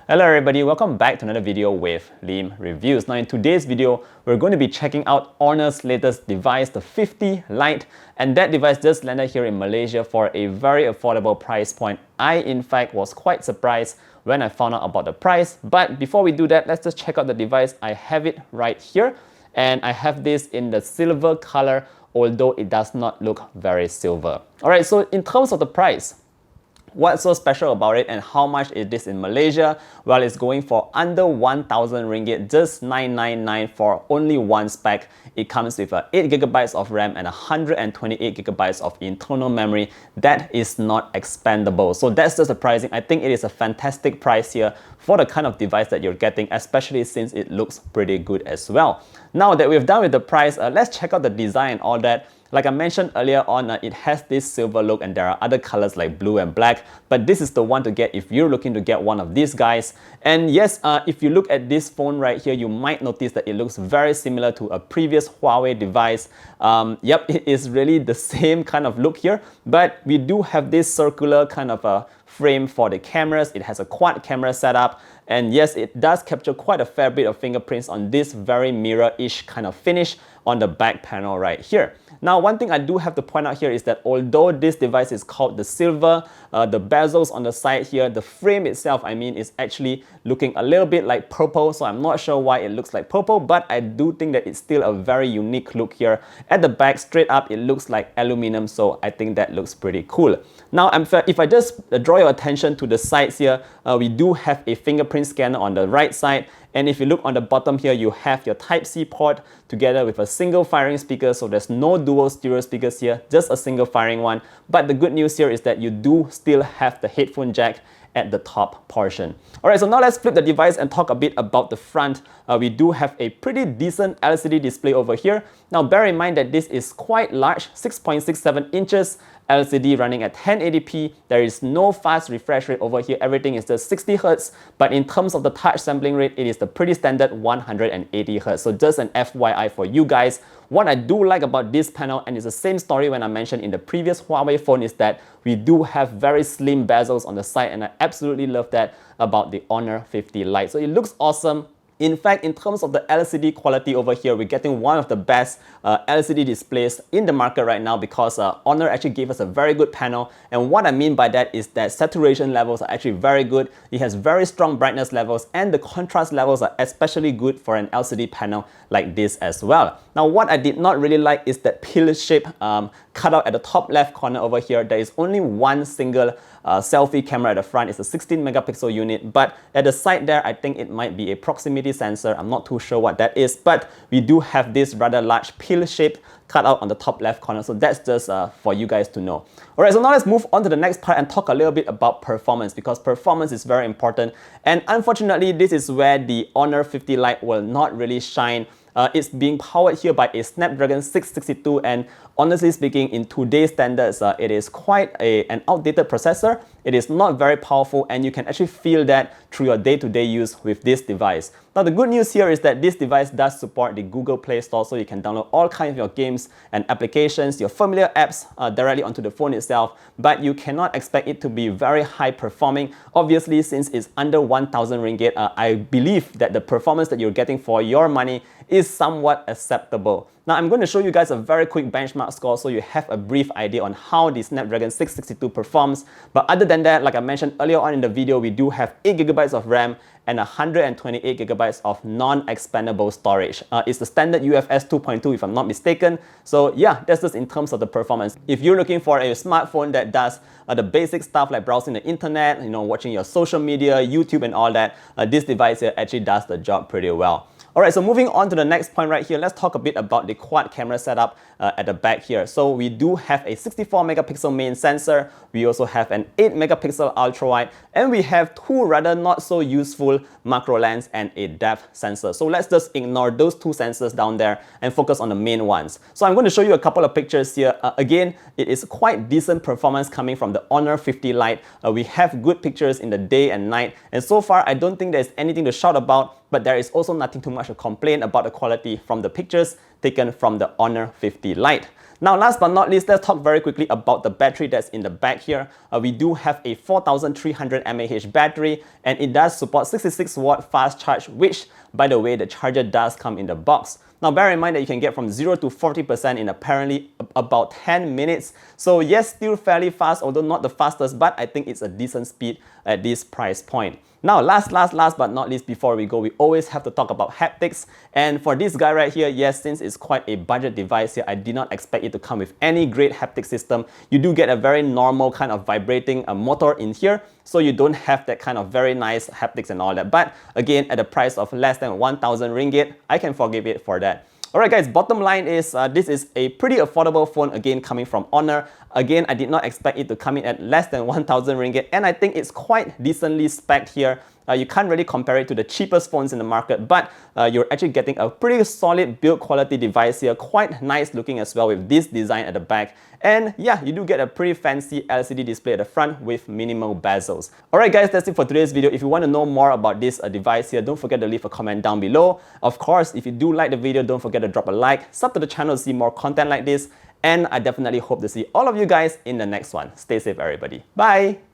Hello everybody, welcome back to another video with Lim Reviews. Now in today's video, we're going to be checking out Honor's latest device, the 50 Lite, and that device just landed here in Malaysia for a very affordable price point. I in fact was quite surprised when I found out about the price, but before we do that, let's just check out the device. I have it right here, and I have this in the silver color, although it does not look very silver. Alright, so in terms of the price, what's so special about it and how much is this in Malaysia? Well, it's going for under 1,000 ringgit, just 999 for only one spec. It comes with 8GB of RAM and 128GB of internal memory. That is not expandable. So that's just surprising. I think it is a fantastic price here for the kind of device that you're getting, especially since it looks pretty good as well. Now that we've done with the price, let's check out the design and all that. Like I mentioned earlier on, it has this silver look and there are other colors like blue and black, but this is the one to get if you're looking to get one of these guys. And yes, if you look at this phone right here, you might notice that it looks very similar to a previous Huawei device. Yep, it is really the same kind of look here, but we do have this circular kind of a frame for the cameras. It has a quad camera setup, and yes, it does capture quite a fair bit of fingerprints on this very mirror-ish kind of finish on the back panel right here. Now, one thing I do have to point out here is that although this device is called the silver, the bezels on the side here, the frame itself, I mean, is actually looking a little bit like purple, so I'm not sure why it looks like purple, but I do think that it's still a very unique look here. At the back, straight up, it looks like aluminum, so I think that looks pretty cool. Now, if I just draw your attention to the sides here, we do have a fingerprint scanner on the right side, and if you look on the bottom here, you have your Type-C port together with a single firing speaker, so there's no dual stereo speakers here, just a single firing one. But the good news here is that you do still have the headphone jack at the top portion. Alright, so now let's flip the device and talk a bit about the front. We do have a pretty decent LCD display over here. Now bear in mind that this is quite large, 6.67 inches, LCD running at 1080p. There is no fast refresh rate over here. Everything is just 60 Hz. But in terms of the touch sampling rate, it is the pretty standard 180 Hz. So just an FYI for you guys. What I do like about this panel, and it's the same story when I mentioned in the previous Huawei phone, is that we do have very slim bezels on the side, and I absolutely love that about the Honor 50 Lite. So it looks awesome. In fact, in terms of the LCD quality over here, we're getting one of the best LCD displays in the market right now because Honor actually gave us a very good panel. And what I mean by that is that saturation levels are actually very good. It has very strong brightness levels, and the contrast levels are especially good for an LCD panel like this as well. Now, what I did not really like is that pill-shaped cutout at the top left corner over here. There is only one single selfie camera at the front. It's a 16 megapixel unit, but at the side there, I think it might be a proximity sensor. I'm not too sure what that is, but we do have this rather large pill-shaped cutout on the top left corner, so that's just for you guys to know. Alright, so now let's move on to the next part and talk a little bit about performance, because performance is very important, and unfortunately, this is where the Honor 50 Lite will not really shine. It's being powered here by a Snapdragon 662, and honestly speaking, in today's standards, it is quite an outdated processor. It is not very powerful, and you can actually feel that through your day-to-day use with this device. Now, the good news here is that this device does support the Google Play Store, so you can download all kinds of your games and applications, your familiar apps directly onto the phone itself, but you cannot expect it to be very high performing. Obviously, since it's under 1,000 ringgit, I believe that the performance that you're getting for your money is somewhat acceptable. Now, I'm going to show you guys a very quick benchmark score so you have a brief idea on how the Snapdragon 662 performs. But other than that, like I mentioned earlier on in the video, we do have 8GB of RAM and 128GB of non-expandable storage. It's the standard UFS 2.2 if I'm not mistaken. So yeah, that's just in terms of the performance. If you're looking for a smartphone that does the basic stuff like browsing the internet, watching your social media, YouTube and all that, this device here actually does the job pretty well. Alright, so moving on to the next point right here, let's talk a bit about the quad camera setup at the back here. So we do have a 64 megapixel main sensor, we also have an 8 megapixel ultra wide, and we have two rather not so useful macro lens and a depth sensor. So let's just ignore those two sensors down there and focus on the main ones. So I'm going to show you a couple of pictures here. Again, it is quite decent performance coming from the Honor 50 Lite. We have good pictures in the day and night, and so far I don't think there's anything to shout about, but there is also nothing too much to complain about the quality from the pictures taken from the Honor 50 Lite. Now, last but not least, let's talk very quickly about the battery that's in the back here. We do have a 4300 mAh battery, and it does support 66 watt fast charge, which, by the way, the charger does come in the box. Now, bear in mind that you can get from 0 to 40% in apparently about 10 minutes. So yes, still fairly fast, although not the fastest, but I think it's a decent speed at this price point. Now, last but not least, before we go, we always have to talk about haptics. And for this guy right here, yes, since it's quite a budget device here, I did not expect it to come with any great haptic system. You do get a very normal kind of vibrating motor in here, so you don't have that kind of very nice haptics and all that. But again, at the price of less than 1,000 ringgit, I can forgive it for that. Alright guys, bottom line is this is a pretty affordable phone, again coming from Honor. Again, I did not expect it to come in at less than 1,000 ringgit, and I think it's quite decently spec'd here. You can't really compare it to the cheapest phones in the market, but you're actually getting a pretty solid build quality device here, quite nice looking as well with this design at the back. And yeah, you do get a pretty fancy LCD display at the front with minimal bezels. Alright guys, that's it for today's video. If you want to know more about this device here, don't forget to leave a comment down below. Of course, if you do like the video, don't forget to drop a like, sub to the channel to see more content like this, and I definitely hope to see all of you guys in the next one. Stay safe everybody. Bye!